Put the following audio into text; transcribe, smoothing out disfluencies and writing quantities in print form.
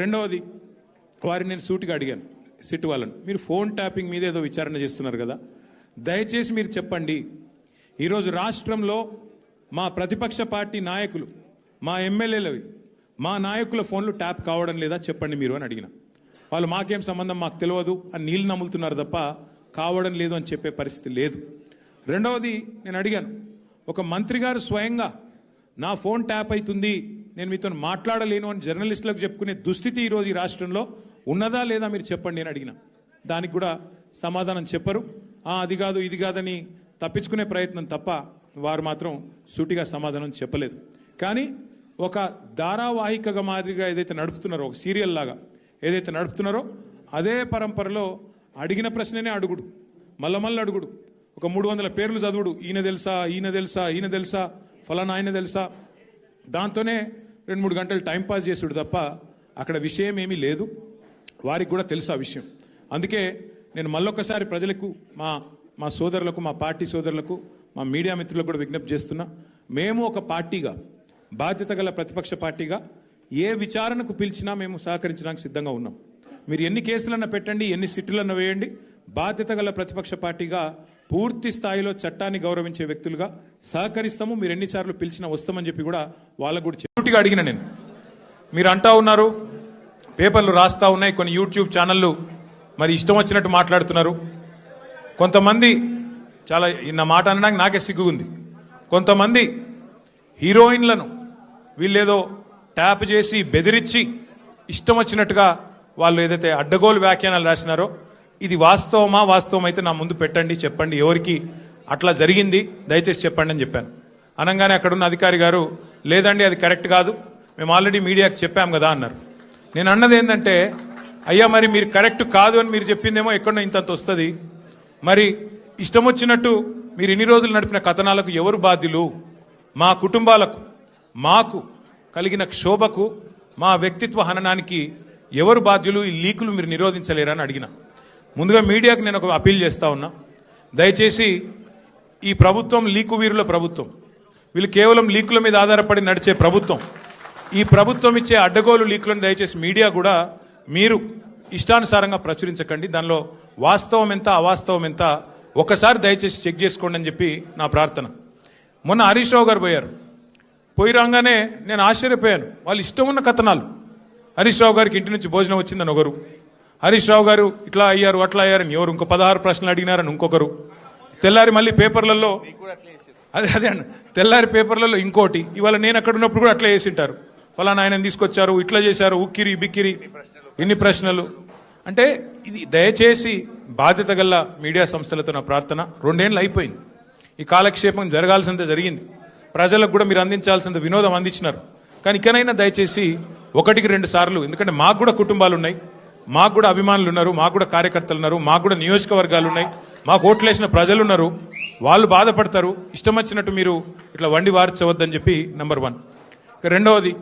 రెండవది వారిని నేను సూటిగా అడిగాను సిట్ వాళ్ళను, మీరు ఫోన్ ట్యాపింగ్ మీద ఏదో విచారణ చేస్తున్నారు కదా, దయచేసి మీరు చెప్పండి, ఈరోజు రాష్ట్రంలో మా ప్రతిపక్ష పార్టీ నాయకులు, మా ఎమ్మెల్యేలవి, మా నాయకుల ఫోన్లు ట్యాప్ కావడం లేదా చెప్పండి మీరు అని అడిగిన. వాళ్ళు మాకేం సంబంధం, మాకు తెలియదు అని నీళ్ళు నమ్ములుతున్నారు తప్ప కావడం లేదు అని చెప్పే పరిస్థితి లేదు. రెండవది నేను అడిగాను, ఒక మంత్రి గారు స్వయంగా నా ఫోన్ ట్యాప్ అవుతుంది, నేను మీతో మాట్లాడలేను అని జర్నలిస్టులకు చెప్పుకునే దుస్థితి ఈరోజు ఈ రాష్ట్రంలో ఉన్నదా లేదా మీరు చెప్పండి అని అడిగిన. దానికి కూడా సమాధానం చెప్పరు. అది కాదు ఇది కాదని తప్పించుకునే ప్రయత్నం తప్ప వారు మాత్రం సూటిగా సమాధానం చెప్పలేదు. కానీ ఒక ధారావాహికగా మాదిరిగా ఏదైతే నడుపుతున్నారో, ఒక సీరియల్ లాగా ఏదైతే నడుపుతున్నారో అదే పరంపరలో అడిగిన ప్రశ్ననే అడుగుడు, మళ్ళీ అడుగుడు, ఒక 300 పేర్లు చదువుడు, ఈయన తెలుసా ఈయన తెలుసా ఈయన తెలుసా ఫలానా ఆయన తెలుసా, దాంతోనే 2-3 గంటలు టైంపాస్ చేసుడు తప్ప అక్కడ విషయం ఏమీ లేదు. వారికి కూడా తెలుసు ఆ విషయం. అందుకే నేను మళ్ళొక్కసారి ప్రజలకు, మా సోదరులకు, మా పార్టీ సోదరులకు, మా మీడియా మిత్రులకు కూడా విజ్ఞప్తి చేస్తున్నా, మేము ఒక పార్టీగా, బాధ్యత గల ప్రతిపక్ష పార్టీగా ఏ విచారణకు పిలిచినా మేము సహకరించడానికి సిద్ధంగా ఉన్నాం. మీరు ఎన్ని కేసులన్నా పెట్టండి, ఎన్ని సిట్టులన్నా వేయండి, బాధ్యత గల ప్రతిపక్ష పార్టీగా పూర్తి స్థాయిలో చట్టాన్ని గౌరవించే వ్యక్తులుగా సహకరిస్తాము. మీరు ఎన్నిసార్లు పిలిచినా వస్తామని చెప్పి కూడా వాళ్ళకు కూడా చెట్టుగా అడిగిన. నేను మీరు అంటా ఉన్నారు, పేపర్లు రాస్తా ఉన్నాయి, కొన్ని యూట్యూబ్ ఛానళ్ళు మరి ఇష్టం వచ్చినట్టు మాట్లాడుతున్నారు. కొంతమంది చాలా నా మాట అనడానికి నాకే సిగ్గుంది. కొంతమంది హీరోయిన్లను వీళ్ళేదో ట్యాప్ చేసి బెదిరించి ఇష్టం వచ్చినట్టుగా వాళ్ళు ఏదైతే అడ్డగోలు వ్యాఖ్యానాలు రాసినారో, ఇది వాస్తవమా, వాస్తవం అయితే నా ముందు పెట్టండి, చెప్పండి, ఎవరికి అట్లా జరిగింది దయచేసి చెప్పండి అని చెప్పాను. అనగానే అక్కడున్న అధికారి గారు, లేదండి అది కరెక్ట్ కాదు, మేము ఆల్రెడీ మీడియాకి చెప్పాం కదా అన్నారు. నేను అన్నది ఏంటంటే, అయ్యా మరి మీరు కరెక్ట్ కాదు అని మీరు చెప్పిందేమో ఎక్కడో ఇంతంత వస్తుంది, మరి ఇష్టం వచ్చినట్టు మీరు ఇన్ని రోజులు నడిపిన కథనాలకు ఎవరు బాధ్యులు? మా కుటుంబాలకు, మాకు కలిగిన క్షోభకు, మా వ్యక్తిత్వ హననానికి ఎవరు బాధ్యులు? ఈ లీకులు మీరు నిరోధించలేరని అడిగిన. ముందుగా మీడియాకు నేను ఒక అపీల్ చేస్తా ఉన్నా, దయచేసి ఈ ప్రభుత్వం లీకు వీరుల ప్రభుత్వం, వీళ్ళు కేవలం లీకుల మీద ఆధారపడి నడిచే ప్రభుత్వం. ఈ ప్రభుత్వం ఇచ్చే అడ్డగోలు లీకులను దయచేసి మీడియా కూడా మీరు ఇష్టానుసారంగా ప్రచురించకండి. దానిలో వాస్తవం ఎంత, అవాస్తవం ఎంత ఒకసారి దయచేసి చెక్ చేసుకోండి అని చెప్పి నా ప్రార్థన. మొన్న హరీష్ రావు గారు పోయి రాగానే నేను ఆశ్చర్యపోయాను. వాళ్ళు ఇష్టం ఉన్న కథనాలు, హరీష్ రావు గారికి ఇంటి నుంచి భోజనం వచ్చిందని ఒకరు, హరీష్ రావు గారు ఇట్లా అయ్యారు అట్లా అయ్యారని ఎవరు, ఇంకో 16 ప్రశ్నలు అడిగినారని ఇంకొకరు, తెల్లారి మళ్ళీ పేపర్లలో అదే అండి, తెల్లారి పేపర్లలో ఇంకోటి, ఇవాళ నేను అక్కడ ఉన్నప్పుడు కూడా అట్లా చేసింటారు, ఫలానా ఆయన తీసుకొచ్చారు, ఇట్లా చేశారు, ఉక్కిరి బిక్కిరి, ఇన్ని ప్రశ్నలు. అంటే ఇది దయచేసి బాధ్యత గల మీడియా సంస్థలతో నా ప్రార్థన. 2 ఏళ్ళు అయిపోయింది, ఈ కాలక్షేపం జరగాల్సినంత జరిగింది, ప్రజలకు కూడా మీరు అందించాల్సినంత వినోదం అందించినారు. కానీ ఇకనైనా దయచేసి 1-2 సార్లు, ఎందుకంటే మాకు కూడా కుటుంబాలు ఉన్నాయి, మాకు కూడా అభిమానులు ఉన్నారు, మాకు కూడా కార్యకర్తలు ఉన్నారు, మాకు కూడా నియోజకవర్గాలు ఉన్నాయి, మాకు ఓట్లేసిన ప్రజలు ఉన్నారు, వాళ్ళు బాధపడతారు. ఇష్టం వచ్చినట్టు మీరు ఇట్లా వండి వార్చవద్దని చెప్పి నంబర్ 1. రెండవది,